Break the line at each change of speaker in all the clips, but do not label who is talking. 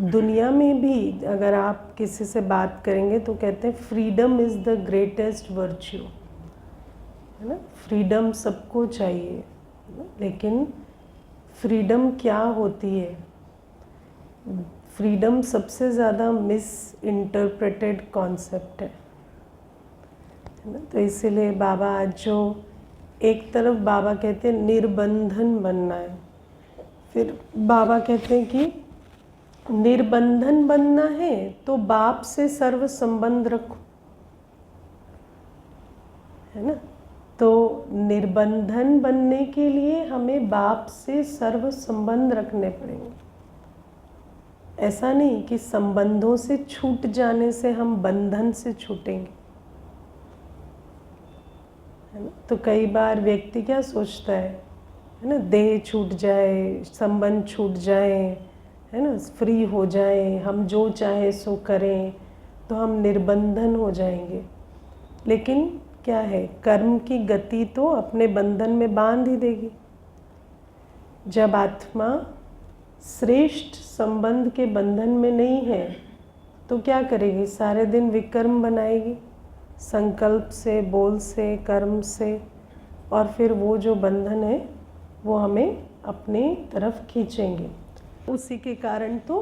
दुनिया में भी अगर आप किसी से बात करेंगे तो कहते हैं freedom is the greatest virtue, है ना। फ्रीडम सबको चाहिए, है ना? लेकिन फ्रीडम क्या होती है? फ्रीडम सबसे ज़्यादा मिस इंटरप्रेटेड कॉन्सेप्ट है ना। तो इसीलिए बाबा आज जो एक तरफ बाबा कहते हैं निर्बंधन बनना है, फिर बाबा कहते हैं कि निर्बंधन बनना है तो बाप से सर्व संबंध रखो, है ना। तो निर्बंधन बनने के लिए हमें बाप से सर्व संबंध रखने पड़ेंगे। ऐसा नहीं कि संबंधों से छूट जाने से हम बंधन से छूटेंगे, है ना। तो कई बार व्यक्ति क्या सोचता है ना, देह छूट जाए, संबंध छूट जाए, है ना, फ्री हो जाए, हम जो चाहे सो करें तो हम निर्बंधन हो जाएंगे। लेकिन क्या है, कर्म की गति तो अपने बंधन में बांध ही देगी। जब आत्मा श्रेष्ठ संबंध के बंधन में नहीं है तो क्या करेगी? सारे दिन विकर्म बनाएगी, संकल्प से, बोल से, कर्म से, और फिर वो जो बंधन है वो हमें अपनी तरफ खींचेंगे। उसी के कारण तो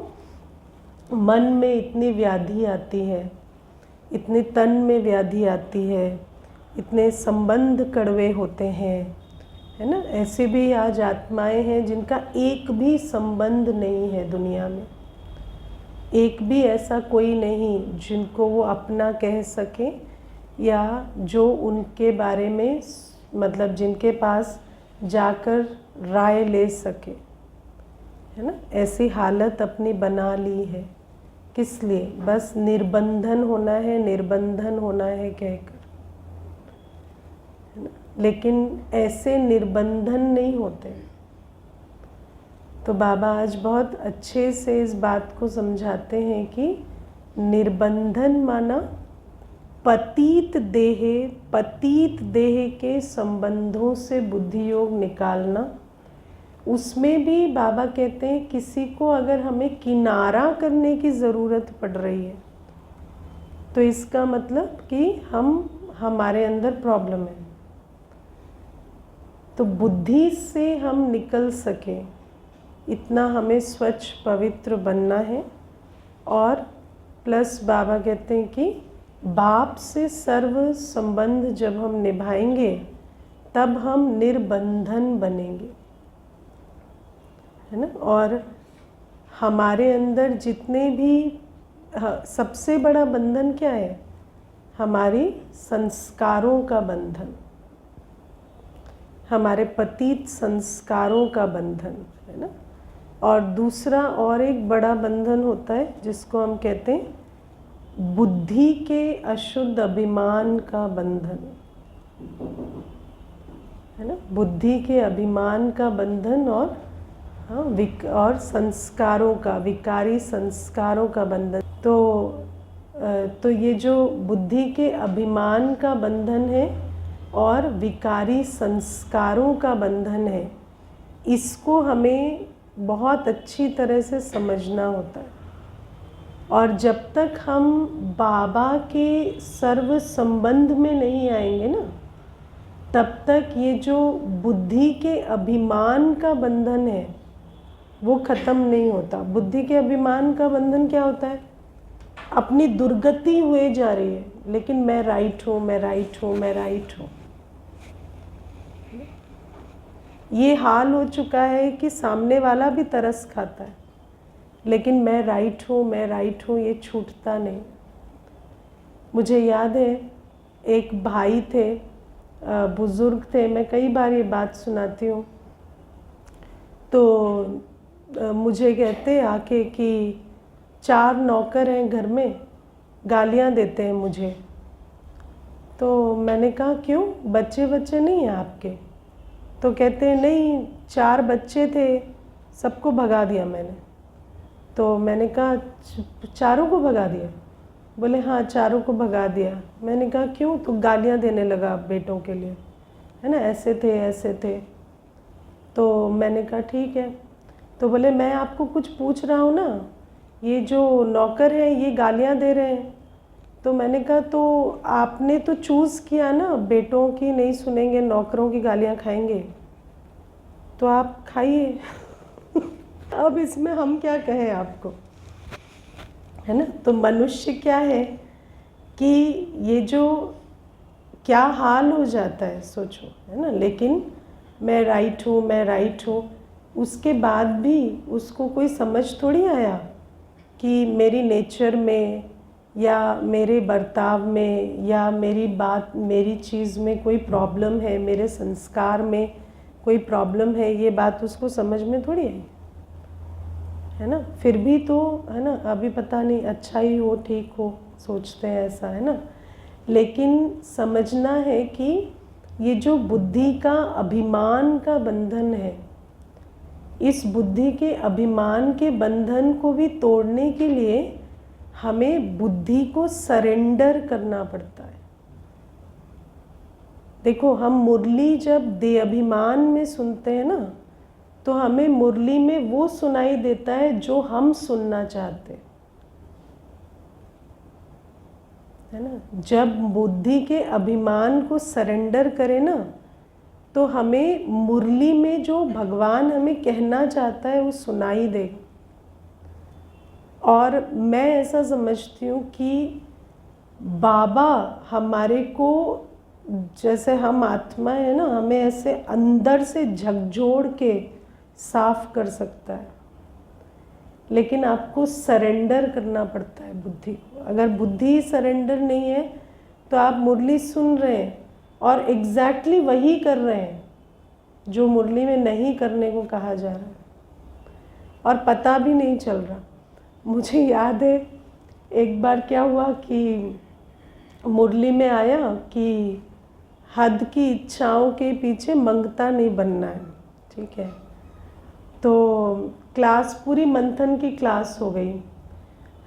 मन में इतनी व्याधि आती है, इतने तन में व्याधि आती है, इतने संबंध कड़वे होते हैं, है ना। ऐसे भी आज आत्माएं हैं जिनका एक भी संबंध नहीं है दुनिया में, एक भी ऐसा कोई नहीं जिनको वो अपना कह सके या जो उनके बारे में मतलब जिनके पास जाकर राय ले सके, है ना। ऐसी हालत अपनी बना ली है। किस लिए? बस निर्बंधन होना है, निर्बंधन होना है कहकर, है ना। लेकिन ऐसे निर्बंधन नहीं होते। तो बाबा आज बहुत अच्छे से इस बात को समझाते हैं कि निर्बंधन माना पतित देह के संबंधों से बुद्धि योग निकालना। उसमें भी बाबा कहते हैं किसी को अगर हमें किनारा करने की ज़रूरत पड़ रही है तो इसका मतलब कि हमारे अंदर प्रॉब्लम है। तो बुद्धि से हम निकल सके इतना हमें स्वच्छ पवित्र बनना है। और प्लस बाबा कहते हैं कि बाप से सर्व संबंध जब हम निभाएंगे तब हम निर्बंधन बनेंगे, है ना। और हमारे अंदर जितने भी सबसे बड़ा बंधन क्या है? हमारी संस्कारों का बंधन, हमारे पतित संस्कारों का बंधन, है ना। और दूसरा और एक बड़ा बंधन होता है जिसको हम कहते हैं बुद्धि के अशुद्ध अभिमान का बंधन, है ना। बुद्धि के अभिमान का बंधन और और संस्कारों का, विकारी संस्कारों का बंधन। तो ये जो बुद्धि के अभिमान का बंधन है और विकारी संस्कारों का बंधन है, इसको हमें बहुत अच्छी तरह से समझना होता है। और जब तक हम बाबा के सर्व संबंध में नहीं आएंगे ना, तब तक ये जो बुद्धि के अभिमान का बंधन है वो ख़त्म नहीं होता। बुद्धि के अभिमान का बंधन क्या होता है? अपनी दुर्गति हुए जा रही है, लेकिन मैं राइट हूँ, मैं राइट हूँ, मैं राइट हूँ। ये हाल हो चुका है कि सामने वाला भी तरस खाता है, लेकिन मैं राइट हूँ, मैं राइट हूँ, ये छूटता नहीं। मुझे याद है एक भाई थे, बुज़ुर्ग थे, मैं कई बार ये बात सुनाती हूँ। तो मुझे कहते आके कि 4 नौकर हैं घर में, गालियाँ देते हैं मुझे। तो मैंने कहा क्यों, बच्चे नहीं हैं आपके? तो कहते हैं नहीं, 4 बच्चे थे, सबको भगा दिया मैंने। तो मैंने कहा चारों को भगा दिया? बोले हाँ, चारों को भगा दिया। मैंने कहा क्यों? तो गालियाँ देने लगा बेटों के लिए, है ना, ऐसे थे ऐसे थे। तो मैंने कहा ठीक है। तो बोले मैं आपको कुछ पूछ रहा हूँ ना, ये जो नौकर हैं ये गालियाँ दे रहे हैं। तो मैंने कहा तो आपने तो चूज़ किया ना, बेटों की नहीं सुनेंगे, नौकरों की गालियाँ खाएंगे, तो आप खाइए। अब इसमें हम क्या कहें आपको, है ना। तो मनुष्य क्या है कि ये जो क्या हाल हो जाता है सोचो, है ना। लेकिन मैं राइट हूँ, मैं राइट हूँ, उसके बाद भी उसको कोई समझ थोड़ी आया कि मेरी नेचर में या मेरे बर्ताव में या मेरी बात, मेरी चीज़ में कोई प्रॉब्लम है, मेरे संस्कार में कोई प्रॉब्लम है, ये बात उसको समझ में थोड़ी आई, है ना। फिर भी तो, है ना, अभी पता नहीं अच्छा ही हो, ठीक हो, सोचते हैं ऐसा, है ना। लेकिन समझना है कि ये जो बुद्धि का अभिमान का बंधन है, इस बुद्धि के अभिमान के बंधन को भी तोड़ने के लिए हमें बुद्धि को सरेंडर करना पड़ता है। देखो, हम मुरली जब दे अभिमान में सुनते हैं ना, तो हमें मुरली में वो सुनाई देता है जो हम सुनना चाहते हैं, है ना। जब बुद्धि के अभिमान को सरेंडर करें ना, तो हमें मुरली में जो भगवान हमें कहना चाहता है वो सुनाई देगा। और मैं ऐसा समझती हूँ कि बाबा हमारे को, जैसे हम आत्मा है ना, हमें ऐसे अंदर से झकझोर के साफ कर सकता है, लेकिन आपको सरेंडर करना पड़ता है बुद्धि को। अगर बुद्धि सरेंडर नहीं है तो आप मुरली सुन रहे हैं और एग्जैक्टली वही कर रहे हैं जो मुरली में नहीं करने को कहा जा रहा है, और पता भी नहीं चल रहा। मुझे याद है एक बार क्या हुआ कि मुरली में आया कि हद की इच्छाओं के पीछे मंगता नहीं बनना है, ठीक है। तो क्लास पूरी मंथन की क्लास हो गई,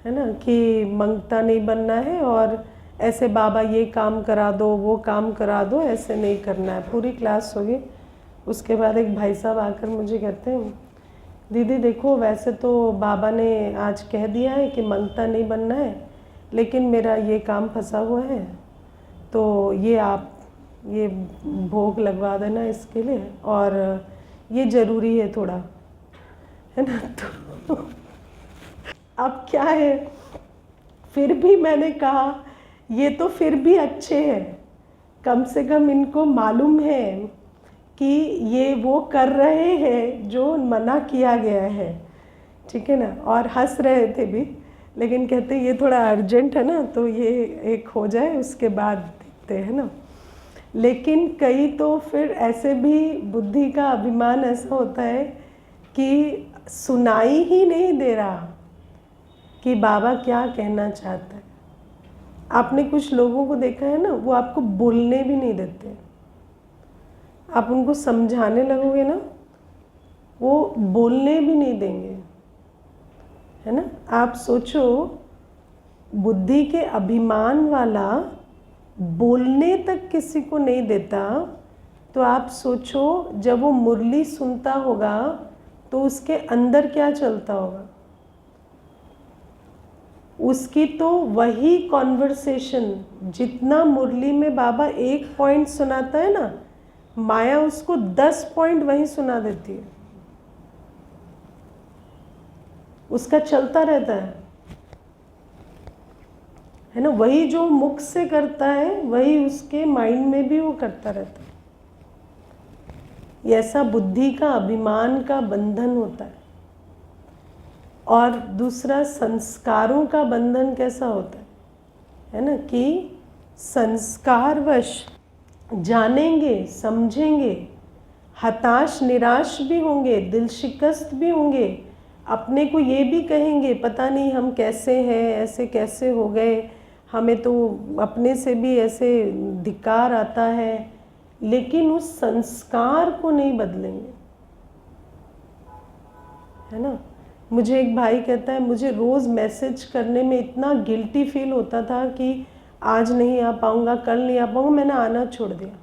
है ना, कि मंगता नहीं बनना है और ऐसे बाबा ये काम करा दो, वो काम करा दो, ऐसे नहीं करना है। पूरी क्लास हो गई। उसके बाद एक भाई साहब आकर मुझे कहते हैं, दीदी देखो, वैसे तो बाबा ने आज कह दिया है कि मंगता नहीं बनना है, लेकिन मेरा ये काम फंसा हुआ है, तो ये आप ये भोग लगवा देना इसके लिए, और ये ज़रूरी है थोड़ा, है ना। तो अब क्या है, फिर भी मैंने कहा ये तो फिर भी अच्छे हैं, कम से कम इनको मालूम है कि ये वो कर रहे हैं जो मना किया गया है, ठीक है ना। और हंस रहे थे भी, लेकिन कहते ये थोड़ा अर्जेंट है ना, तो ये एक हो जाए उसके बाद देखते हैं ना। लेकिन कई तो फिर ऐसे भी बुद्धि का अभिमान ऐसा होता है कि सुनाई ही नहीं दे रहा कि बाबा क्या कहना चाहता है। आपने कुछ लोगों को देखा है ना, वो आपको बोलने भी नहीं देते। आप उनको समझाने लगोगे ना, वो बोलने भी नहीं देंगे, है ना। आप सोचो, बुद्धि के अभिमान वाला बोलने तक किसी को नहीं देता, तो आप सोचो जब वो मुरली सुनता होगा तो उसके अंदर क्या चलता होगा। उसकी तो वही कॉन्वर्सेशन, जितना मुरली में बाबा एक पॉइंट सुनाता है ना, माया उसको 10 पॉइंट वही सुना देती उसका चलता रहता है ना। वही जो मुख से करता है वही उसके माइंड में भी वो करता रहता है। ये ऐसा बुद्धि का अभिमान का बंधन होता है। और दूसरा, संस्कारों का बंधन कैसा होता है ना, कि संस्कारवश जानेंगे, समझेंगे, हताश निराश भी होंगे, दिल शिकस्त भी होंगे, अपने को ये भी कहेंगे पता नहीं हम कैसे हैं, ऐसे कैसे हो गए, हमें तो अपने से भी ऐसे धिक्कार आता है, लेकिन उस संस्कार को नहीं बदलेंगे, है ना। मुझे एक भाई कहता है, मुझे रोज़ मैसेज करने में इतना गिल्टी फील होता था कि आज नहीं आ पाऊँगा, कल नहीं आ पाऊँगा, मैंने आना छोड़ दिया,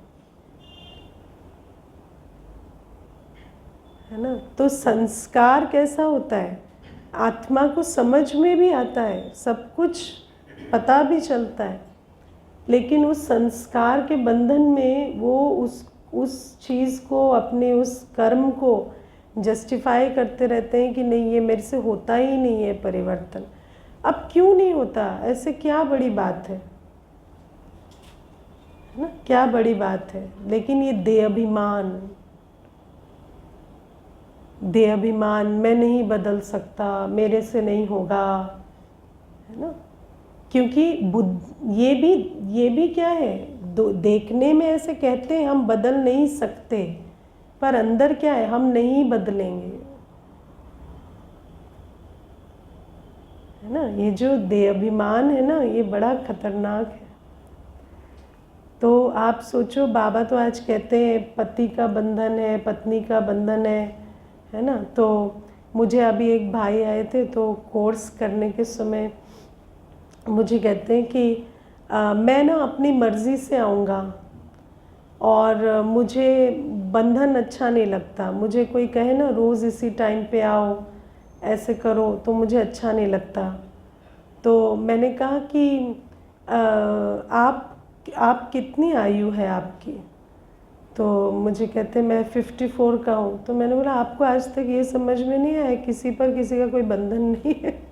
है ना। तो संस्कार कैसा होता है आत्मा को समझ में भी आता है, सब कुछ पता भी चलता है, लेकिन उस संस्कार के बंधन में वो उस चीज़ को, अपने उस कर्म को जस्टिफाई करते रहते हैं कि नहीं, ये मेरे से होता ही नहीं है परिवर्तन। अब क्यों नहीं होता? ऐसे क्या बड़ी बात है ना, क्या बड़ी बात है? लेकिन ये देह अभिमान, मैं नहीं बदल सकता, मेरे से नहीं होगा, है ना। क्योंकि ये भी क्या है, देखने में ऐसे कहते हैं हम बदल नहीं सकते, पर अंदर क्या है, हम नहीं बदलेंगे, है ना। ये जो देह अभिमान है ना, ये बड़ा खतरनाक है। तो आप सोचो, बाबा तो आज कहते हैं पति का बंधन है, पत्नी का बंधन है ना। तो मुझे अभी एक भाई आए थे, तो कोर्स करने के समय मुझे कहते हैं कि मैं ना अपनी मर्ज़ी से आऊँगा और मुझे बंधन अच्छा नहीं लगता। मुझे कोई कहे ना रोज़ इसी टाइम पे आओ, ऐसे करो, तो मुझे अच्छा नहीं लगता। तो मैंने कहा कि आप कितनी आयु है आपकी? तो मुझे कहते मैं 54 का हूँ। तो मैंने बोला आपको आज तक ये समझ में नहीं आया किसी पर किसी का कोई बंधन नहीं है?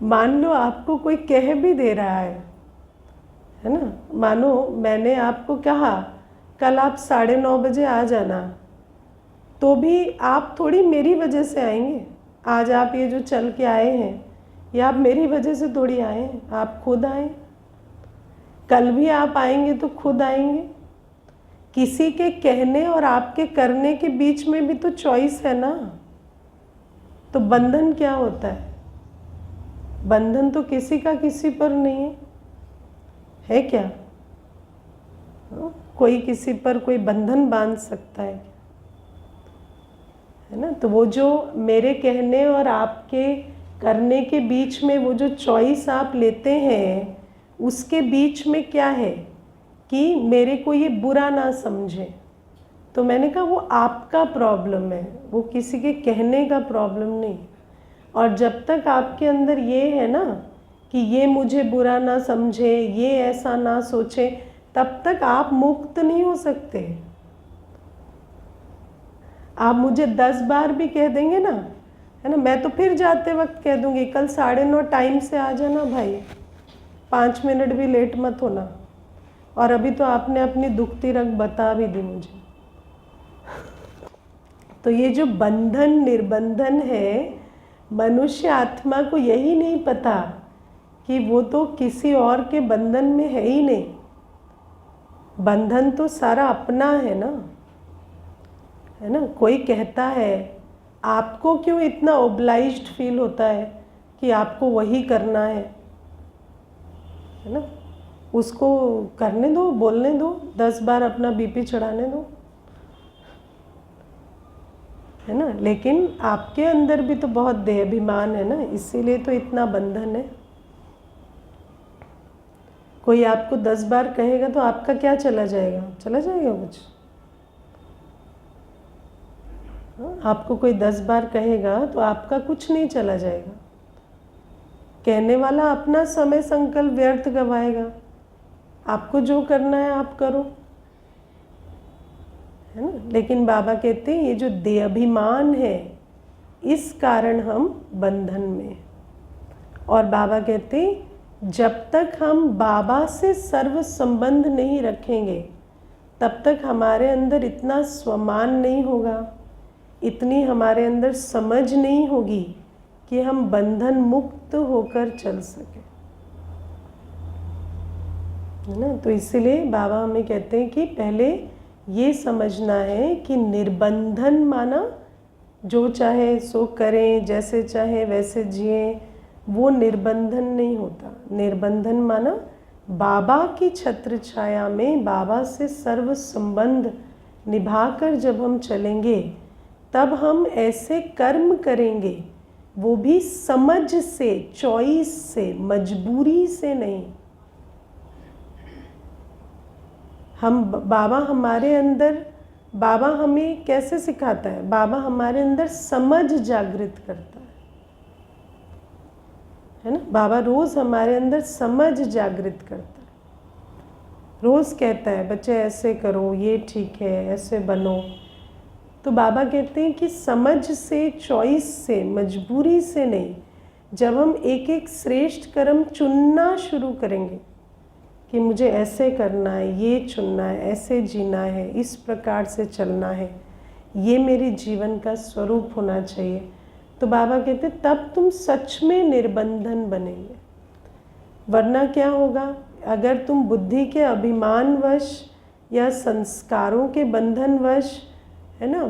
मान लो आपको कोई कह भी दे रहा है ना, मानो मैंने आपको कहा कल आप 9:30 बजे आ जाना, तो भी आप थोड़ी मेरी वजह से आएंगे। आज आप ये जो चल के आए हैं, ये आप मेरी वजह से थोड़ी आए हैं, आप खुद आए। कल भी आप आएंगे तो खुद आएंगे। किसी के कहने और आपके करने के बीच में भी तो चॉइस है ना। तो बंधन क्या होता है? बंधन तो किसी का किसी पर नहीं है क्या? कोई किसी पर कोई बंधन बांध सकता है ना। तो वो जो मेरे कहने और आपके करने के बीच में वो जो चॉइस आप लेते हैं, उसके बीच में क्या है कि मेरे को ये बुरा ना समझे। तो मैंने कहा वो आपका प्रॉब्लम है, वो किसी के कहने का प्रॉब्लम नहीं। और जब तक आपके अंदर ये है ना कि ये मुझे बुरा ना समझे, ये ऐसा ना सोचे, तब तक आप मुक्त नहीं हो सकते। आप मुझे 10 बार भी कह देंगे ना, है ना, मैं तो फिर जाते वक्त कह दूंगी कल 9:30 टाइम से आ जाना भाई, 5 मिनट भी लेट मत होना। और अभी तो आपने अपनी दुखती रग बता भी दी मुझे। तो ये जो बंधन निर्बंधन है, मनुष्य आत्मा को यही नहीं पता कि वो तो किसी और के बंधन में है ही नहीं। बंधन तो सारा अपना है ना। कोई कहता है, आपको क्यों इतना ओब्लाइज्ड फील होता है कि आपको वही करना है ना। उसको करने दो, बोलने दो, 10 बार अपना बीपी चढ़ाने दो, है ना। लेकिन आपके अंदर भी तो बहुत देहाभिमान है ना, इसीलिए तो इतना बंधन है। कोई आपको 10 बार कहेगा तो आपका क्या चला जाएगा? चला जाएगा कुछ? आपको कोई 10 बार कहेगा तो आपका कुछ नहीं चला जाएगा। कहने वाला अपना समय संकल्प व्यर्थ गवाएगा। आपको जो करना है आप करो, है ना। लेकिन बाबा कहते हैं ये जो देहाभिमान है, इस कारण हम बंधन में। और बाबा कहते हैं जब तक हम बाबा से सर्व संबंध नहीं रखेंगे, तब तक हमारे अंदर इतना स्वमान नहीं होगा, इतनी हमारे अंदर समझ नहीं होगी कि हम बंधन मुक्त होकर चल सके, है ना। तो इसीलिए बाबा हमें कहते हैं कि पहले ये समझना है कि निर्बंधन माना जो चाहे सो करें, जैसे चाहे वैसे जिए, वो निर्बंधन नहीं होता। निर्बंधन माना बाबा की छत्र छाया में बाबा से सर्व संबंध निभाकर जब हम चलेंगे, तब हम ऐसे कर्म करेंगे, वो भी समझ से, चॉइस से, मजबूरी से नहीं। हम बाबा हमारे अंदर बाबा हमें कैसे सिखाता है? बाबा हमारे अंदर समझ जागृत करता है ना। बाबा रोज़ हमारे अंदर समझ जागृत करता है, रोज़ कहता है बच्चे ऐसे करो, ये ठीक है, ऐसे बनो। तो बाबा कहते हैं कि समझ से, चॉइस से, मजबूरी से नहीं, जब हम एक एक श्रेष्ठ कर्म चुनना शुरू करेंगे कि मुझे ऐसे करना है, ये चुनना है, ऐसे जीना है, इस प्रकार से चलना है, ये मेरे जीवन का स्वरूप होना चाहिए, तो बाबा कहते तब तुम सच में निर्बंधन बनेंगे। वरना क्या होगा? अगर तुम बुद्धि के अभिमानवश या संस्कारों के बंधनवश, है ना,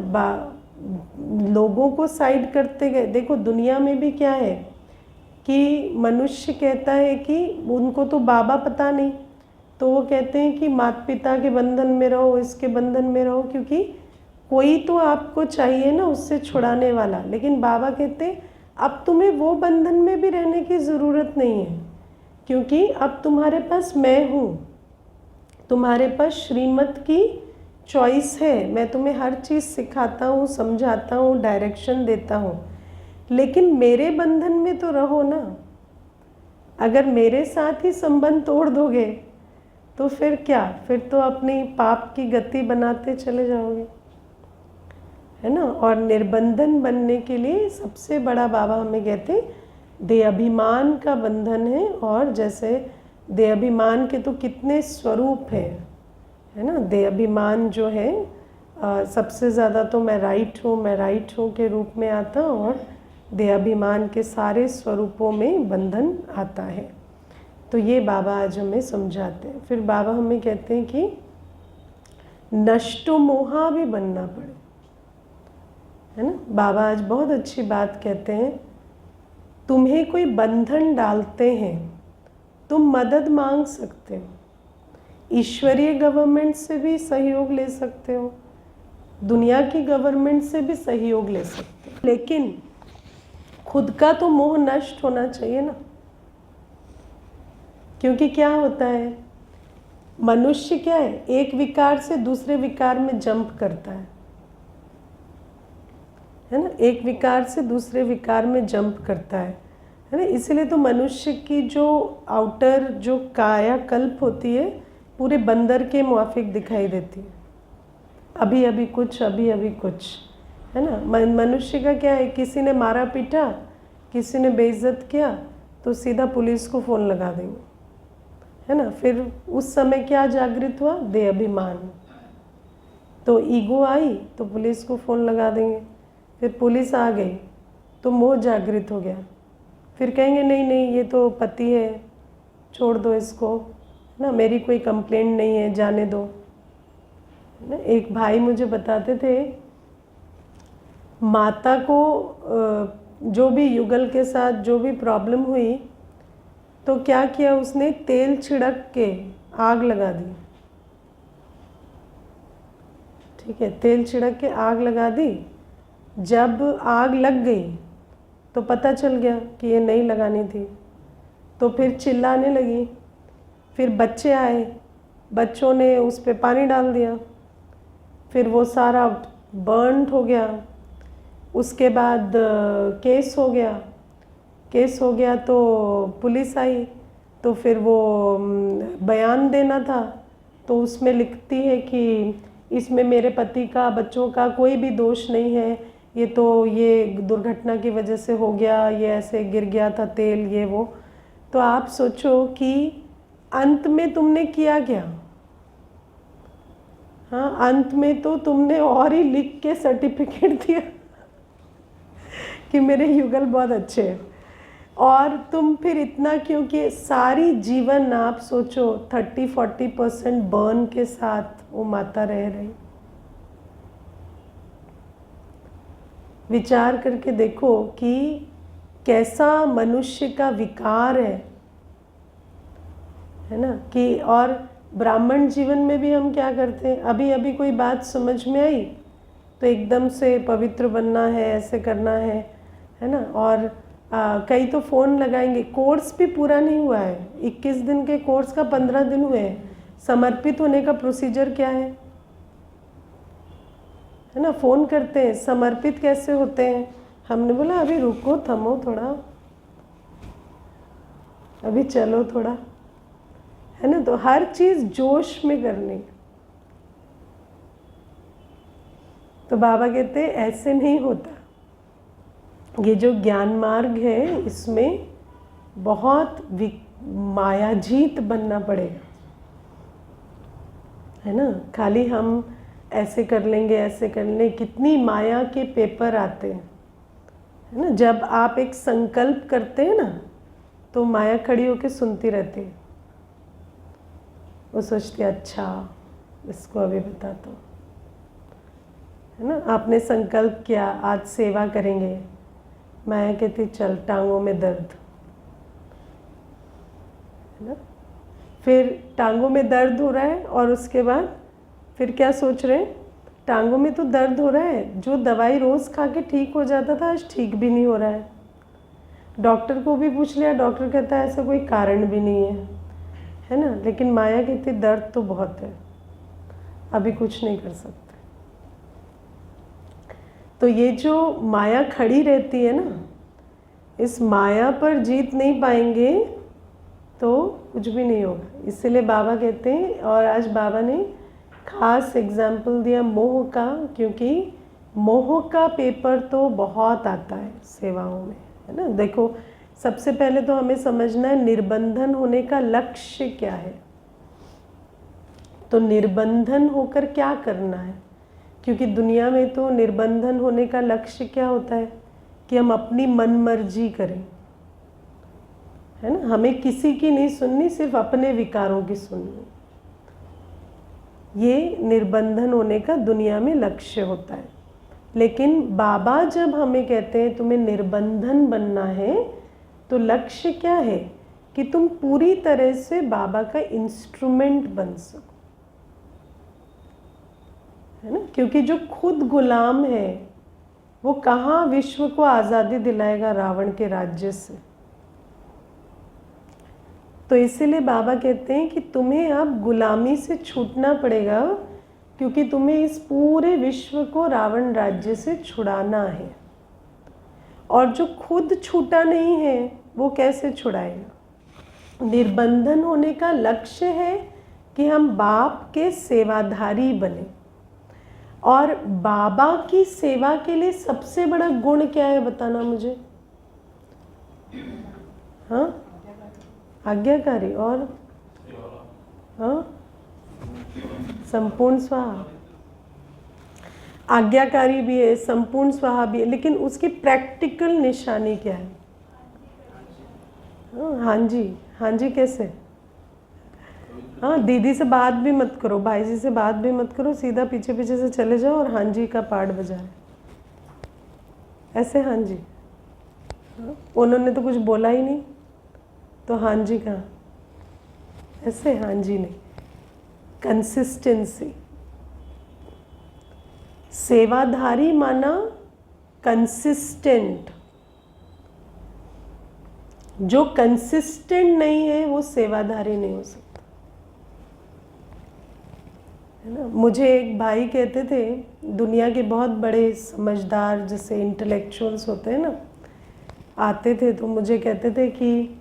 लोगों को साइड करते गए। देखो दुनिया में भी क्या है कि मनुष्य कहता है कि उनको तो बाबा पता नहीं, तो वो कहते हैं कि माता पिता के बंधन में रहो, इसके बंधन में रहो, क्योंकि कोई तो आपको चाहिए ना उससे छुड़ाने वाला। लेकिन बाबा कहते हैं अब तुम्हें वो बंधन में भी रहने की ज़रूरत नहीं है, क्योंकि अब तुम्हारे पास मैं हूँ, तुम्हारे पास श्रीमत की चॉइस है। मैं तुम्हें हर चीज़ सिखाता हूँ, समझाता हूँ, डायरेक्शन देता हूँ, लेकिन मेरे बंधन में तो रहो ना। अगर मेरे साथ ही संबंध तोड़ दोगे तो फिर क्या? फिर तो अपनी पाप की गति बनाते चले जाओगे, है ना। और निर्बंधन बनने के लिए सबसे बड़ा बाबा हमें कहते हैं देह अभिमान का बंधन है। और जैसे देह अभिमान के तो कितने स्वरूप हैं, है ना। देह अभिमान जो है सबसे ज़्यादा तो मैं राइट हूँ के रूप में आता, और देह अभिमान के सारे स्वरूपों में बंधन आता है। तो ये बाबा आज हमें समझाते हैं। फिर बाबा हमें कहते हैं कि नष्टो मोहा भी बनना पड़े, है ना। बाबा आज बहुत अच्छी बात कहते हैं, तुम्हें कोई बंधन डालते हैं, तुम मदद मांग सकते हो, ईश्वरीय गवर्नमेंट से भी सहयोग ले सकते हो, दुनिया की गवर्नमेंट से भी सहयोग ले सकते हो, लेकिन खुद का तो मोह नष्ट होना चाहिए ना। क्योंकि क्या होता है, मनुष्य क्या है, एक विकार से दूसरे विकार में जंप करता है ना। एक विकार से दूसरे विकार में जंप करता है ना। इसलिए तो मनुष्य की जो आउटर जो कायाकल्प होती है पूरे बंदर के मुआफिक दिखाई देती है। अभी अभी कुछ, अभी अभी कुछ, है ना। मनुष्य का क्या है, किसी ने मारा पीटा, किसी ने बेइज्जत किया तो सीधा पुलिस को फ़ोन लगा देंगे, है ना। फिर उस समय क्या जागृत हुआ? देह अभिमान। तो ईगो आई तो पुलिस को फ़ोन लगा देंगे, फिर पुलिस आ गई तो मोह जागृत हो गया, फिर कहेंगे नहीं नहीं ये तो पति है, छोड़ दो इसको, ना, मेरी कोई कंप्लेंट नहीं है, जाने दो, ना। एक भाई मुझे बताते थे, माता को जो भी युगल के साथ जो भी प्रॉब्लम हुई तो क्या किया उसने, तेल छिड़क के आग लगा दी। ठीक है, तेल छिड़क के आग लगा दी। जब आग लग गई तो पता चल गया कि ये नहीं लगानी थी, तो फिर चिल्लाने लगी। फिर बच्चे आए, बच्चों ने उस पे पानी डाल दिया, फिर वो सारा बर्न हो गया। उसके बाद केस हो गया तो पुलिस आई, तो फिर वो बयान देना था, तो उसमें लिखती है कि इसमें मेरे पति का, बच्चों का कोई भी दोष नहीं है, ये तो ये दुर्घटना की वजह से हो गया, ये ऐसे गिर गया था तेल, ये वो। तो आप सोचो कि अंत में तुमने किया क्या? हाँ, अंत में तो तुमने और ही लिख के सर्टिफिकेट दिया कि मेरे युगल बहुत अच्छे हैं। और तुम फिर इतना, क्योंकि सारी जीवन आप सोचो 30-40% बर्न के साथ वो माता रह रही। विचार करके देखो कि कैसा मनुष्य का विकार है ना। कि और ब्राह्मण जीवन में भी हम क्या करते हैं, अभी अभी कोई बात समझ में आई तो एकदम से पवित्र बनना है, ऐसे करना है ना। और कई तो फ़ोन लगाएंगे, कोर्स भी पूरा नहीं हुआ है, 21 दिन के कोर्स का 15 दिन हुए हैं, समर्पित होने का प्रोसीजर क्या है? है ना, फ़ोन करते हैं, समर्पित कैसे होते हैं? हमने बोला अभी रुको, थमो थोड़ा, अभी चलो थोड़ा, है ना। तो हर चीज़ जोश में करनी। तो बाबा कहते हैं ऐसे नहीं होता। ये जो ज्ञान मार्ग है इसमें बहुत मायाजीत बनना पड़ेगा, है ना। खाली हम ऐसे कर लेंगे, ऐसे कर लेंगे, कितनी माया के पेपर आते हैं, है ना। जब आप एक संकल्प करते हैं ना तो माया खड़ी होकर सुनती रहती है। वो सोचती है अच्छा इसको अभी बताता हूँ, है ना। आपने संकल्प किया आज सेवा करेंगे, माया कहती चल टांगों में दर्द, है ना। फिर टांगों में दर्द हो रहा है और उसके बाद फिर क्या सोच रहे हैं, टांगों में तो दर्द हो रहा है, जो दवाई रोज़ खा के ठीक हो जाता था आज ठीक भी नहीं हो रहा है। डॉक्टर को भी पूछ लिया, डॉक्टर कहता है ऐसा कोई कारण भी नहीं है ना। लेकिन माया कहती दर्द तो बहुत है, अभी कुछ नहीं कर सकते। तो ये जो माया खड़ी रहती है ना, इस माया पर जीत नहीं पाएंगे तो कुछ भी नहीं होगा। इसलिए बाबा कहते हैं, और आज बाबा ने खास एग्जाम्पल दिया मोह का, क्योंकि मोह का पेपर तो बहुत आता है सेवाओं में, है ना। देखो सबसे पहले तो हमें समझना है निर्बंधन होने का लक्ष्य क्या है। तो निर्बंधन होकर क्या करना है, क्योंकि दुनिया में तो निर्बंधन होने का लक्ष्य क्या होता है कि हम अपनी मनमर्जी करें, है ना। हमें किसी की नहीं सुननी, सिर्फ अपने विकारों की सुननी। ये निर्बंधन होने का दुनिया में लक्ष्य होता है। लेकिन बाबा जब हमें कहते हैं तुम्हें निर्बंधन बनना है, तो लक्ष्य क्या है कि तुम पूरी तरह से बाबा का इंस्ट्रूमेंट बन सको, है ना। क्योंकि जो खुद गुलाम है वो कहाँ विश्व को आज़ादी दिलाएगा रावण के राज्य से। तो इसीलिए बाबा कहते हैं कि तुम्हें अब गुलामी से छूटना पड़ेगा, क्योंकि तुम्हें इस पूरे विश्व को रावण राज्य से छुड़ाना है। और जो खुद छूटा नहीं है वो कैसे छुड़ाएगा। निर्बंधन होने का लक्ष्य है कि हम बाप के सेवाधारी बने। और बाबा की सेवा के लिए सबसे बड़ा गुण क्या है बताना मुझे। हाँ, आज्ञाकारी, और हाँ संपूर्ण स्वाहा। आज्ञाकारी भी है, संपूर्ण स्वाहा भी है, लेकिन उसकी प्रैक्टिकल निशानी क्या है। हाँ जी, हाँ जी कैसे। हाँ, दीदी से बात भी मत करो, भाई जी से बात भी मत करो, सीधा पीछे पीछे से चले जाओ और हाँ जी का पाठ बजाए ऐसे। हाँ जी, हाँ? उन्होंने तो कुछ बोला ही नहीं, तो हाँ जी कहाँ ऐसे। हाँ जी नहीं, कंसिस्टेंसी। सेवाधारी माना कंसिस्टेंट। जो कंसिस्टेंट नहीं है वो सेवाधारी नहीं हो सकता, है ना। मुझे एक भाई कहते थे, दुनिया के बहुत बड़े समझदार जैसे इंटेलेक्चुअल्स होते हैं ना, आते थे तो मुझे कहते थे कि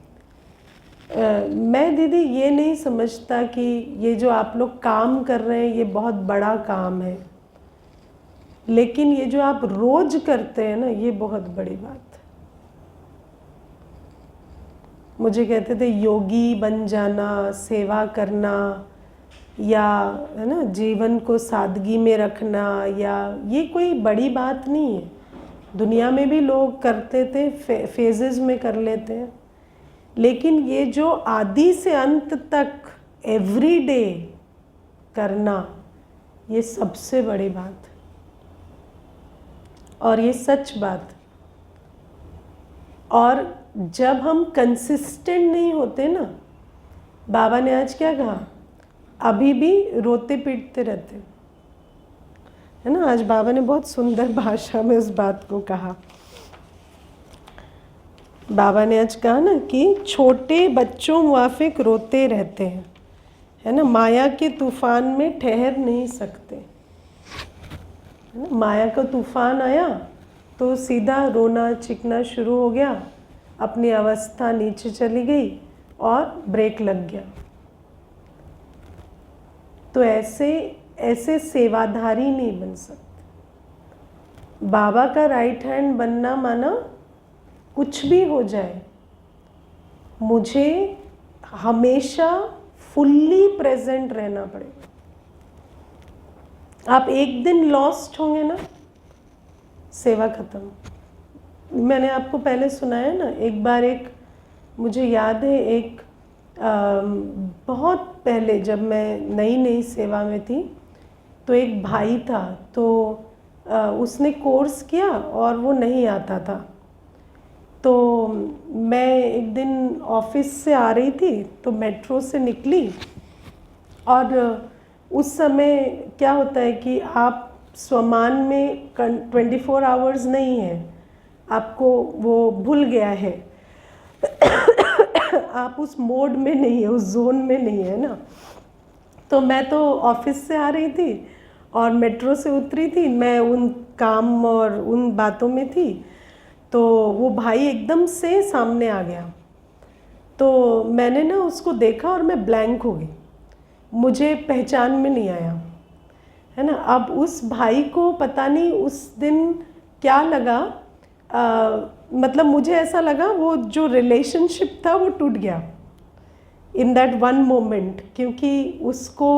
मैं दीदी ये नहीं समझता कि ये जो आप लोग काम कर रहे हैं ये बहुत बड़ा काम है, लेकिन ये जो आप रोज करते हैं ना ये बहुत बड़ी बात है। मुझे कहते थे योगी बन जाना, सेवा करना, या है ना जीवन को सादगी में रखना, या ये कोई बड़ी बात नहीं है। दुनिया में भी लोग करते थे, फेजेस में कर लेते हैं, लेकिन ये जो आदि से अंत तक एवरी डे करना ये सबसे बड़ी बात है। और ये सच बात। और जब हम कंसिस्टेंट नहीं होते ना, बाबा ने आज क्या कहा, अभी भी रोते पीटते रहते, है ना। आज बाबा ने बहुत सुंदर भाषा में उस बात को कहा। बाबा ने आज कहा ना कि छोटे बच्चों मुआफिक रोते रहते हैं, है ना, माया के तूफान में ठहर नहीं सकते। है ना। माया का तूफान आया तो सीधा रोना चिकना शुरू हो गया, अपनी अवस्था नीचे चली गई और ब्रेक लग गया। तो ऐसे सेवाधारी नहीं बन सकते। बाबा का राइट हैंड बनना माना कुछ भी हो जाए, मुझे हमेशा फुल्ली प्रेजेंट रहना पड़ेगा। आप एक दिन लॉस्ट होंगे ना, सेवा खत्म। मैंने आपको पहले सुनाया ना, एक बार मुझे याद है, बहुत पहले जब मैं नई नई सेवा में थी, तो एक भाई था, तो उसने कोर्स किया और वो नहीं आता था। तो मैं एक दिन ऑफिस से आ रही थी, तो मेट्रो से निकली, और उस समय क्या होता है कि आप स्वमान में 24 आवर्स नहीं है, आपको वो भूल गया है आप उस मोड में नहीं है, उस जोन में नहीं है ना। तो मैं तो ऑफिस से आ रही थी और मेट्रो से उतरी थी, मैं उन काम और उन बातों में थी, तो वो भाई एकदम से सामने आ गया। तो मैंने ना उसको देखा और मैं ब्लैंक हो गई, मुझे पहचान में नहीं आया, है ना। अब उस भाई को पता नहीं उस दिन क्या लगा, मतलब मुझे ऐसा लगा वो जो रिलेशनशिप था वो टूट गया इन दैट वन मोमेंट, क्योंकि उसको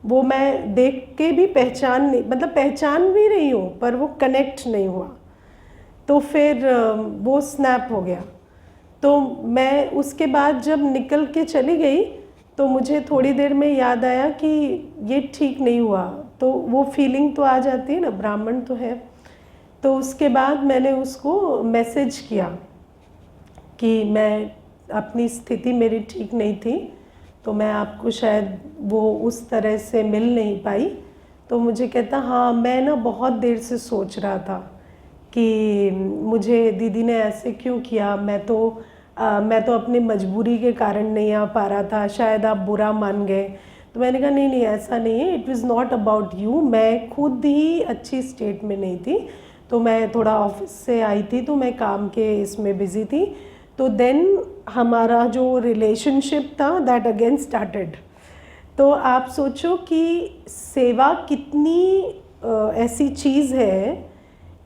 वो मैं देख के भी पहचान नहीं, मतलब पहचान भी रही हूँ पर वो कनेक्ट नहीं हुआ। तो फिर वो स्नैप हो गया। तो मैं उसके बाद जब निकल के चली गई, तो मुझे थोड़ी देर में याद आया कि ये ठीक नहीं हुआ। तो वो फीलिंग तो आ जाती है ना, ब्राह्मण तो है। तो उसके बाद मैंने उसको मैसेज किया कि मैं अपनी स्थिति मेरी ठीक नहीं थी, तो मैं आपको शायद वो उस तरह से मिल नहीं पाई। तो मुझे कहता, हाँ मैं ना बहुत देर से सोच रहा था कि मुझे दीदी ने ऐसे क्यों किया, मैं तो अपनी मजबूरी के कारण नहीं आ पा रहा था, शायद आप बुरा मान गए। तो मैंने कहा नहीं ऐसा नहीं है, it was not about you, मैं खुद ही अच्छी स्टेट में नहीं थी, तो मैं थोड़ा ऑफिस से आई थी, तो मैं काम के इसमें बिज़ी थी। तो देन हमारा जो रिलेशनशिप था दैट अगेन स्टार्टेड। तो आप सोचो कि सेवा कितनी ऐसी चीज़ है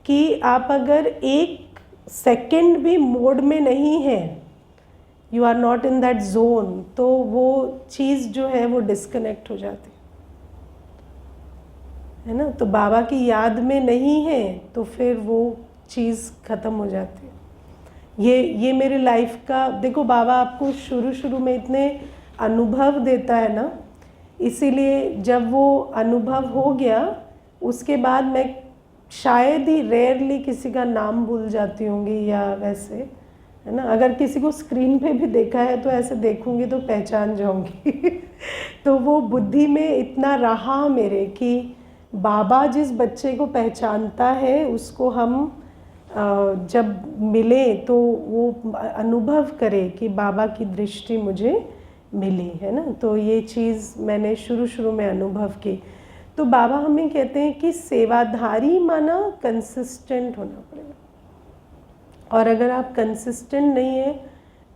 कि आप अगर एक सेकंड भी मोड में नहीं है, you are not in that zone, तो वो चीज़ जो है वो डिस्कनेक्ट हो जाती है ना। तो बाबा की याद में नहीं है तो फिर वो चीज़ ख़त्म हो जाती है। ये मेरे लाइफ का, देखो बाबा आपको शुरू में इतने अनुभव देता है ना, इसीलिए जब वो अनुभव हो गया उसके बाद मैं शायद ही रेयरली किसी का नाम भूल जाती होंगी या वैसे, है ना। अगर किसी को स्क्रीन पे भी देखा है तो ऐसे देखूंगी तो पहचान जाऊंगी तो वो बुद्धि में इतना रहा मेरे कि बाबा जिस बच्चे को पहचानता है उसको हम जब मिले तो वो अनुभव करे कि बाबा की दृष्टि मुझे मिली, है ना। तो ये चीज़ मैंने शुरू में अनुभव की। तो बाबा हमें कहते हैं कि सेवाधारी माना कंसिस्टेंट होना पड़ेगा, और अगर आप कंसिस्टेंट नहीं है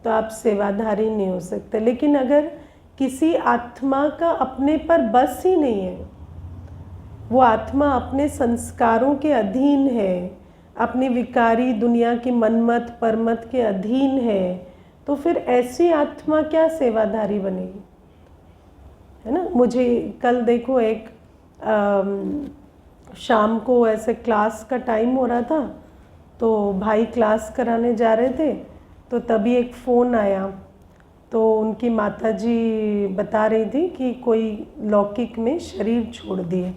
तो आप सेवाधारी नहीं हो सकते। लेकिन अगर किसी आत्मा का अपने पर बस ही नहीं है, वो आत्मा अपने संस्कारों के अधीन है, अपनी विकारी दुनिया की मनमत परमत के अधीन है, तो फिर ऐसी आत्मा क्या सेवाधारी बनेगी, है ना। मुझे कल देखो एक शाम को ऐसे क्लास का टाइम हो रहा था, तो भाई क्लास कराने जा रहे थे, तो तभी एक फ़ोन आया। तो उनकी माताजी बता रही थी कि कोई लौकिक में शरीर छोड़ दिए।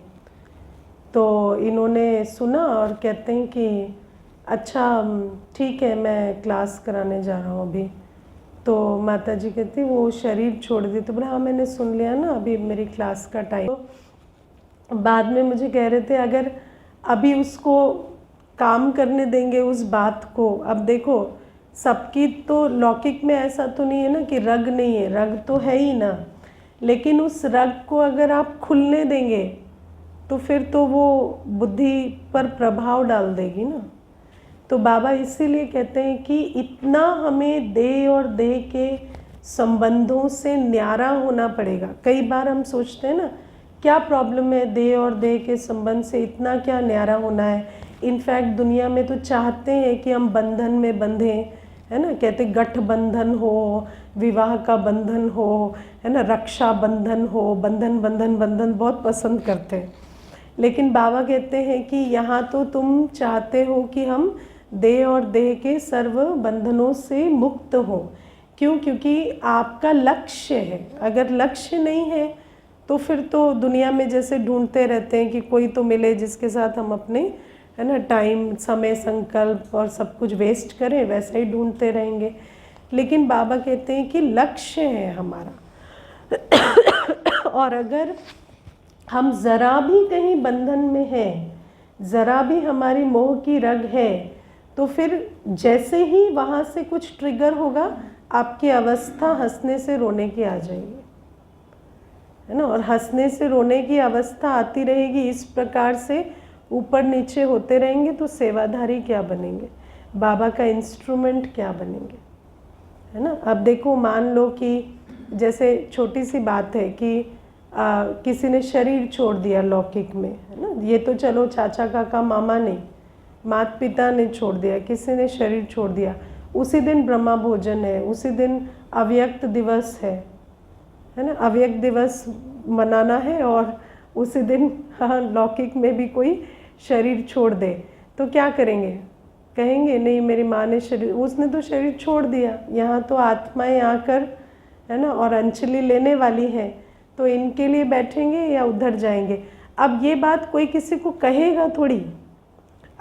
तो इन्होंने सुना और कहते हैं कि अच्छा ठीक है, मैं क्लास कराने जा रहा हूँ अभी। तो माताजी कहती वो शरीर छोड़ दी। तो बोला हाँ मैंने सुन लिया ना, अभी मेरी क्लास का टाइम। तो बाद में मुझे कह रहे थे अगर अभी उसको काम करने देंगे उस बात को, अब देखो सबकी तो लौकिक में ऐसा तो नहीं है ना कि रग नहीं है, रग तो है ही ना, लेकिन उस रग को अगर आप खुलने देंगे तो फिर तो वो बुद्धि पर प्रभाव डाल देगी ना। तो बाबा इसीलिए कहते हैं कि इतना हमें देह और देह के संबंधों से न्यारा होना पड़ेगा। कई बार हम सोचते हैं ना, क्या प्रॉब्लम है देह और देह के संबंध से इतना क्या न्यारा होना है। इनफैक्ट दुनिया में तो चाहते हैं कि हम बंधन में बंधें, है ना, कहते गठबंधन हो, विवाह का बंधन हो, है ना, रक्षा बंधन हो, बंधन बंधन बंधन बहुत पसंद करते हैं। लेकिन बाबा कहते हैं कि यहाँ तो तुम चाहते हो कि हम देह और देह के सर्व बंधनों से मुक्त हो। क्यों? क्योंकि आपका लक्ष्य है। अगर लक्ष्य नहीं है तो फिर तो दुनिया में जैसे ढूंढते रहते हैं कि कोई तो मिले जिसके साथ हम अपने, है ना, टाइम, समय, संकल्प और सब कुछ वेस्ट करें, वैसा ही ढूंढते रहेंगे। लेकिन बाबा कहते हैं कि लक्ष्य है हमारा और अगर हम ज़रा भी कहीं बंधन में हैं, ज़रा भी हमारी मोह की रग है, तो फिर जैसे ही वहाँ से कुछ ट्रिगर होगा, आपकी अवस्था हंसने से रोने की आ जाएगी, है ना। और हंसने से रोने की अवस्था आती रहेगी, इस प्रकार से ऊपर नीचे होते रहेंगे, तो सेवाधारी क्या बनेंगे, बाबा का इंस्ट्रूमेंट क्या बनेंगे, है ना। अब देखो, मान लो कि जैसे छोटी सी बात है कि किसी ने शरीर छोड़ दिया लौकिक में, है ना। ये तो चलो चाचा काका मामा नहीं, माता पिता ने छोड़ दिया, किसी ने शरीर छोड़ दिया, उसी दिन ब्रह्मा भोजन है, उसी दिन अव्यक्त दिवस है ना, अव्यक्त दिवस मनाना है। और उसी दिन लौकिक में भी कोई शरीर छोड़ दे तो क्या करेंगे? कहेंगे नहीं, मेरी माँ ने शरीर, उसने तो शरीर छोड़ दिया, यहाँ तो आत्माएं आकर, है ना, और अंजलि लेने वाली हैं, तो इनके लिए बैठेंगे या उधर जाएंगे। अब ये बात कोई किसी को कहेगा थोड़ी।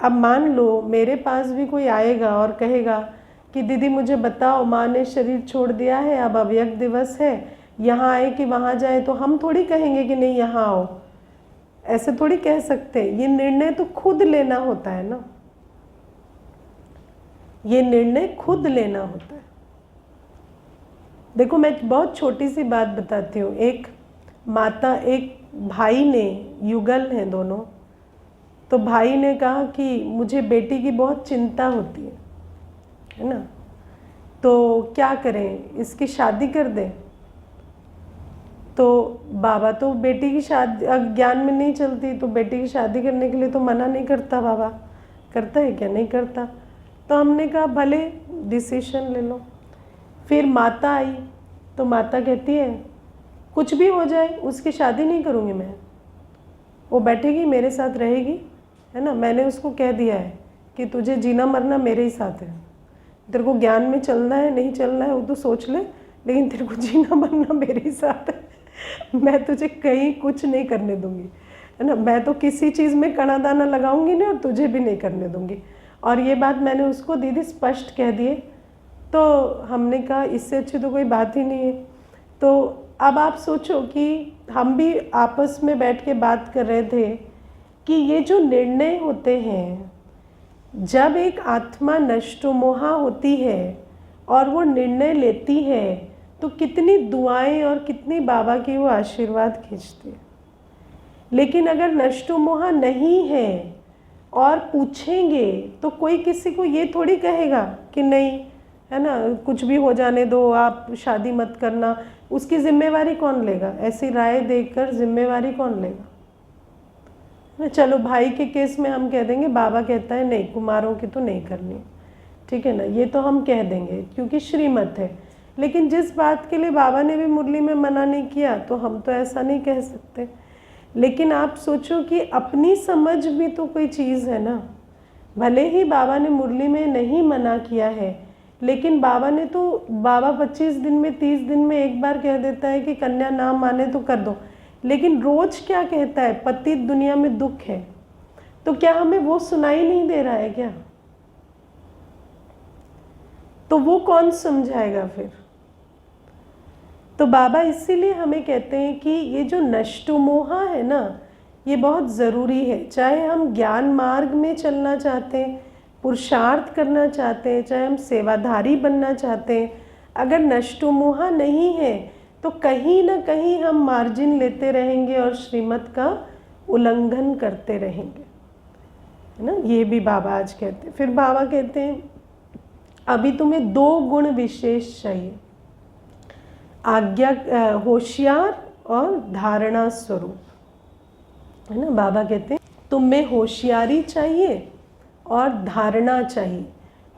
अब मान लो मेरे पास भी कोई आएगा और कहेगा कि दीदी मुझे बताओ, माँ ने शरीर छोड़ दिया है, अब अव्यक्त दिवस है, यहाँ आए कि वहाँ जाए, तो हम थोड़ी कहेंगे कि नहीं यहाँ आओ, ऐसे थोड़ी कह सकते। ये निर्णय तो खुद लेना होता है ना, ये निर्णय खुद लेना होता है। देखो, मैं बहुत छोटी सी बात बताती हूँ। एक माता, एक भाई ने, युगल हैं दोनों, तो भाई ने कहा कि मुझे बेटी की बहुत चिंता होती है ना, तो क्या करें, इसकी शादी कर दें। तो बाबा तो बेटी की शादी ज्ञान में नहीं चलती, तो बेटी की शादी करने के लिए तो मना नहीं करता। बाबा करता है क्या? नहीं करता। तो हमने कहा भले डिसीजन ले लो। फिर माता आई, तो माता कहती है कुछ भी हो जाए उसकी शादी नहीं करूँगी मैं, वो बैठेगी मेरे साथ रहेगी, है ना। मैंने उसको कह दिया है कि तुझे जीना मरना मेरे ही साथ है, तेरे को ज्ञान में चलना है नहीं चलना है वो तो सोच ले, लेकिन तेरे को जीना मरना मेरे ही साथ है। मैं तुझे कहीं कुछ नहीं करने दूंगी, है ना। मैं तो किसी चीज़ में कणा दाना लगाऊंगी नहीं और तुझे भी नहीं करने दूंगी। और ये बात मैंने उसको दीदी स्पष्ट कह दिए। तो हमने कहा इससे अच्छी तो कोई बात ही नहीं है। तो अब आप सोचो कि हम भी आपस में बैठ के बात कर रहे थे कि ये जो निर्णय होते हैं, जब एक आत्मा नष्टोमोहा होती है और वो निर्णय लेती है, तो कितनी दुआएं और कितनी बाबा की वो आशीर्वाद खींचती है। लेकिन अगर नष्टोमोहा नहीं है और पूछेंगे, तो कोई किसी को ये थोड़ी कहेगा कि नहीं, है ना, कुछ भी हो जाने दो, आप शादी मत करना। उसकी जिम्मेवारी कौन लेगा? ऐसी राय देकर जिम्मेवारी कौन लेगा? चलो भाई के केस में हम कह देंगे, बाबा कहता है नहीं, कुमारों की तो नहीं करनी, ठीक है ना, ये तो हम कह देंगे क्योंकि श्रीमत है। लेकिन जिस बात के लिए बाबा ने भी मुरली में मना नहीं किया, तो हम तो ऐसा नहीं कह सकते। लेकिन आप सोचो कि अपनी समझ भी तो कोई चीज़ है ना। भले ही बाबा ने मुरली में नहीं मना किया है, लेकिन बाबा ने तो, बाबा 25 दिन में 30 दिन में एक बार कह देता है कि कन्या ना माने तो कर दो, लेकिन रोज क्या कहता है? पतित दुनिया में दुख है। तो क्या हमें वो सुनाई नहीं दे रहा है क्या? तो वो कौन समझाएगा फिर? तो बाबा इसीलिए हमें कहते हैं कि ये जो नष्टोमोहा है ना, ये बहुत ज़रूरी है। चाहे हम ज्ञान मार्ग में चलना चाहते हैं, पुरुषार्थ करना चाहते हैं, चाहे हम सेवाधारी बनना चाहते हैं, अगर नष्टोमोहा नहीं है तो कहीं ना कहीं हम मार्जिन लेते रहेंगे और श्रीमत का उल्लंघन करते रहेंगे, है ना। ये भी बाबा आज कहते हैं। फिर बाबा कहते हैं अभी तुम्हें 2 गुण विशेष चाहिए, आज्ञा, होशियार और धारणा स्वरूप, है ना। बाबा कहते हैं तुम्हें होशियारी चाहिए और धारणा चाहिए।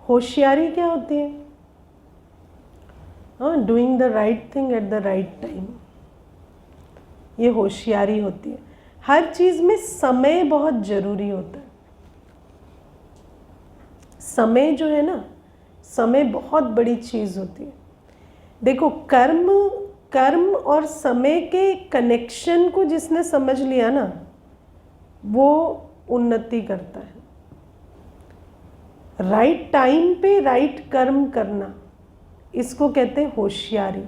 होशियारी क्या होती है? Doing the right thing at the right time, ये होशियारी होती है। हर चीज़ में समय बहुत ज़रूरी होता है। समय जो है ना, समय बहुत बड़ी चीज़ होती है। देखो, कर्म और समय के कनेक्शन को जिसने समझ लिया ना, वो उन्नति करता है। राइट टाइम पे राइट कर्म करना, इसको कहते हैं होशियारी।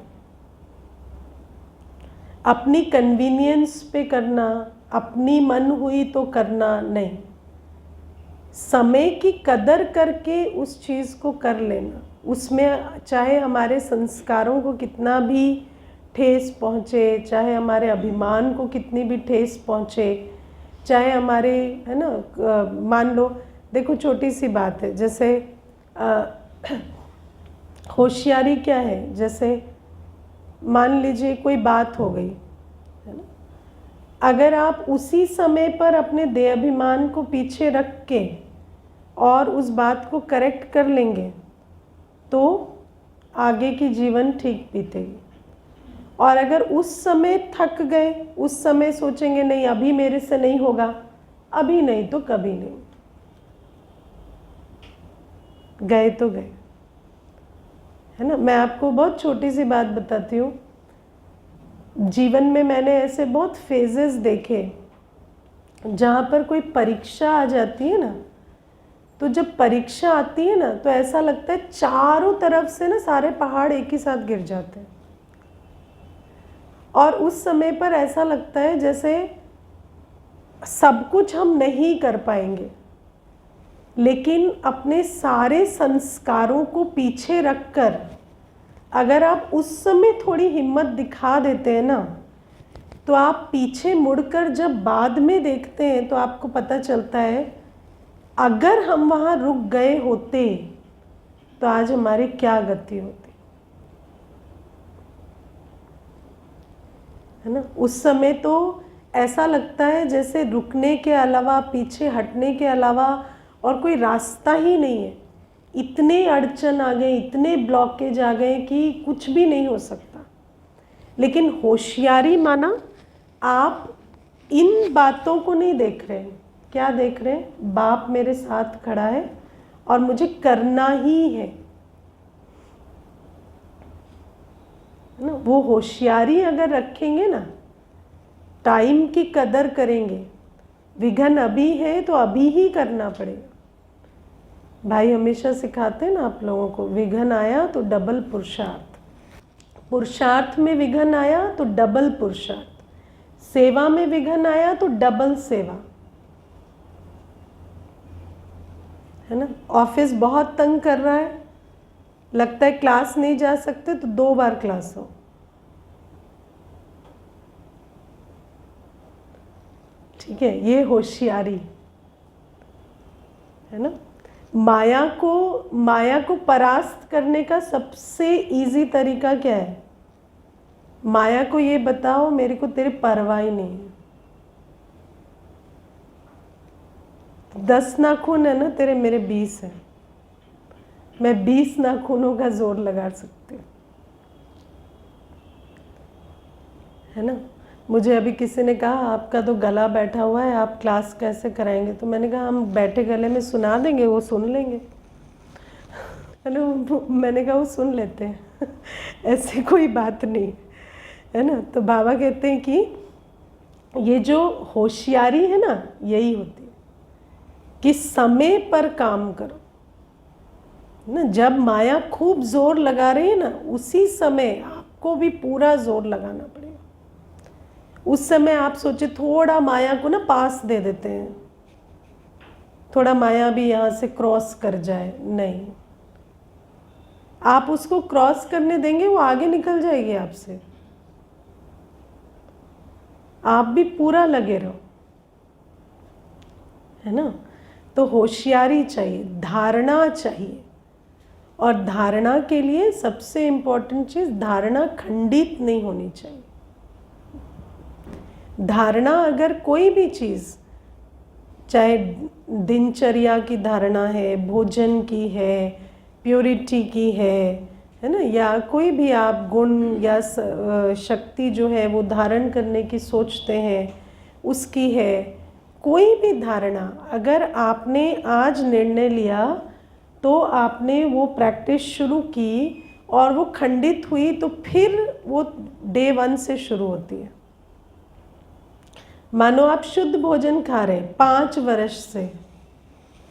अपनी कन्वीनियंस पे करना, अपनी मन हुई तो करना नहीं, समय की कदर करके उस चीज़ को कर लेना। उसमें चाहे हमारे संस्कारों को कितना भी ठेस पहुँचे, चाहे हमारे अभिमान को कितनी भी ठेस पहुँचे, चाहे हमारे, है ना, मान लो, देखो छोटी सी बात है, जैसे होशियारी क्या है, जैसे मान लीजिए कोई बात हो गई, है ना, अगर आप उसी समय पर अपने देहाभिमान को पीछे रख के और उस बात को करेक्ट कर लेंगे तो आगे की जीवन ठीक बीतेगी। और अगर उस समय थक गए, उस समय सोचेंगे नहीं अभी मेरे से नहीं होगा, अभी नहीं तो कभी नहीं, गए तो गए, है ना। मैं आपको बहुत छोटी सी बात बताती हूँ। जीवन में मैंने ऐसे बहुत फेजेस देखे जहाँ पर कोई परीक्षा आ जाती है ना, तो जब परीक्षा आती है ना तो ऐसा लगता है चारों तरफ से ना सारे पहाड़ एक ही साथ गिर जाते हैं। और उस समय पर ऐसा लगता है जैसे सब कुछ हम नहीं कर पाएंगे, लेकिन अपने सारे संस्कारों को पीछे रखकर अगर आप उस समय थोड़ी हिम्मत दिखा देते हैं ना, तो आप पीछे मुड़कर जब बाद में देखते हैं तो आपको पता चलता है अगर हम वहाँ रुक गए होते तो आज हमारी क्या गति होती, है ना। उस समय तो ऐसा लगता है जैसे रुकने के अलावा, पीछे हटने के अलावा और कोई रास्ता ही नहीं है। इतने अड़चन आ गए, इतने ब्लॉकेज आ गए कि कुछ भी नहीं हो सकता। लेकिन होशियारी माना, आप इन बातों को नहीं देख रहे हैं। क्या देख रहे हैं? बाप मेरे साथ खड़ा है और मुझे करना ही है ना। वो होशियारी अगर रखेंगे ना, टाइम की कदर करेंगे, विघन अभी है तो अभी ही करना पड़ेगा। भाई हमेशा सिखाते हैं ना आप लोगों को, विघन आया तो डबल पुरुषार्थ, पुरुषार्थ में विघन आया तो डबल पुरुषार्थ, सेवा में विघन आया तो डबल सेवा, है ना। ऑफिस बहुत तंग कर रहा है, लगता है क्लास नहीं जा सकते तो 2 बार क्लास हो, ठीक है। ये होशियारी है ना। माया को परास्त करने का सबसे इजी तरीका क्या है? माया को ये बताओ मेरे को तेरे परवाह ही नहीं है। 10 नाखून है ना तेरे, मेरे 20 है, मैं 20 नाखूनों का जोर लगा सकती हूँ, है ना। मुझे अभी किसी ने कहा आपका तो गला बैठा हुआ है, आप क्लास कैसे कराएंगे? तो मैंने कहा हम बैठे गले में सुना देंगे, वो सुन लेंगे, है ना। मैंने कहा वो सुन लेते हैं ऐसी कोई बात नहीं, है ना। तो बाबा कहते हैं कि ये जो होशियारी है ना, यही होती है कि समय पर काम करो ना। जब माया खूब जोर लगा रही है ना, उसी समय आपको भी पूरा जोर लगाना पड़ेगा। उस समय आप सोचे थोड़ा माया को ना पास दे देते हैं, थोड़ा माया भी यहाँ से क्रॉस कर जाए, नहीं, आप उसको क्रॉस करने देंगे वो आगे निकल जाएगी आपसे। आप भी पूरा लगे रहो, है ना। तो होशियारी चाहिए, धारणा चाहिए, और धारणा के लिए सबसे इम्पोर्टेंट चीज़, धारणा खंडित नहीं होनी चाहिए। धारणा अगर कोई भी चीज़, चाहे दिनचर्या की धारणा है, भोजन की है, प्योरिटी की है ना, या कोई भी आप गुण या शक्ति जो है वो धारण करने की सोचते हैं उसकी है, कोई भी धारणा अगर आपने आज निर्णय लिया तो आपने वो प्रैक्टिस शुरू की और वो खंडित हुई, तो फिर वो डे 1 से शुरू होती है। मानो आप शुद्ध भोजन खा रहे हैं 5 वर्ष से,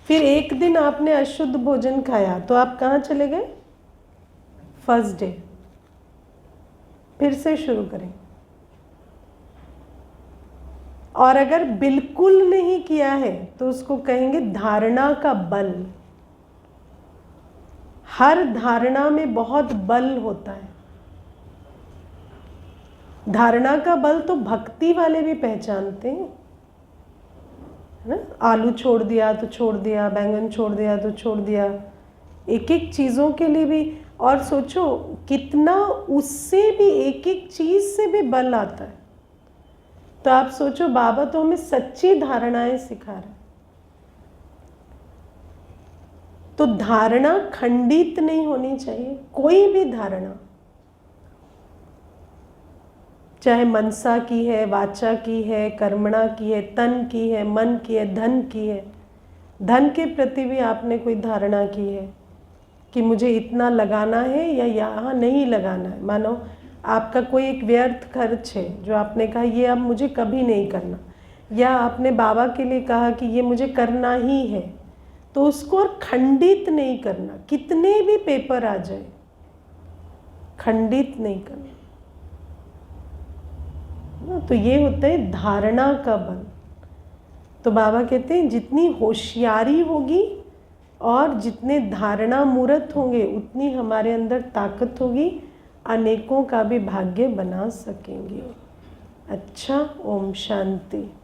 फिर एक दिन आपने अशुद्ध भोजन खाया तो आप कहाँ चले गए? First day. फिर से शुरू करें। और अगर बिल्कुल नहीं किया है तो उसको कहेंगे धारणा का बल। हर धारणा में बहुत बल होता है। धारणा का बल तो भक्ति वाले भी पहचानते हैं, है ना। आलू छोड़ दिया तो छोड़ दिया, बैंगन छोड़ दिया तो छोड़ दिया, एक एक चीज़ों के लिए भी। और सोचो कितना उससे भी, एक एक चीज़ से भी बल आता है। तो आप सोचो बाबा तो हमें सच्ची धारणाएं सिखा रहे हैं। तो धारणा खंडित नहीं होनी चाहिए, कोई भी धारणा, चाहे मनसा की है, वाचा की है, कर्मणा की है, तन की है, मन की है, धन की है। धन के प्रति भी आपने कोई धारणा की है कि मुझे इतना लगाना है या यहाँ नहीं लगाना है। मानो आपका कोई एक व्यर्थ खर्च है जो आपने कहा ये अब मुझे कभी नहीं करना, या आपने बाबा के लिए कहा कि ये मुझे करना ही है, तो उसको और खंडित नहीं करना। कितने भी पेपर आ जाए, खंडित नहीं करना। तो ये होता है धारणा का बल। तो बाबा कहते हैं जितनी होशियारी होगी और जितने धारणा मूर्त होंगे उतनी हमारे अंदर ताकत होगी, अनेकों का भी भाग्य बना सकेंगे। अच्छा, ओम शांति।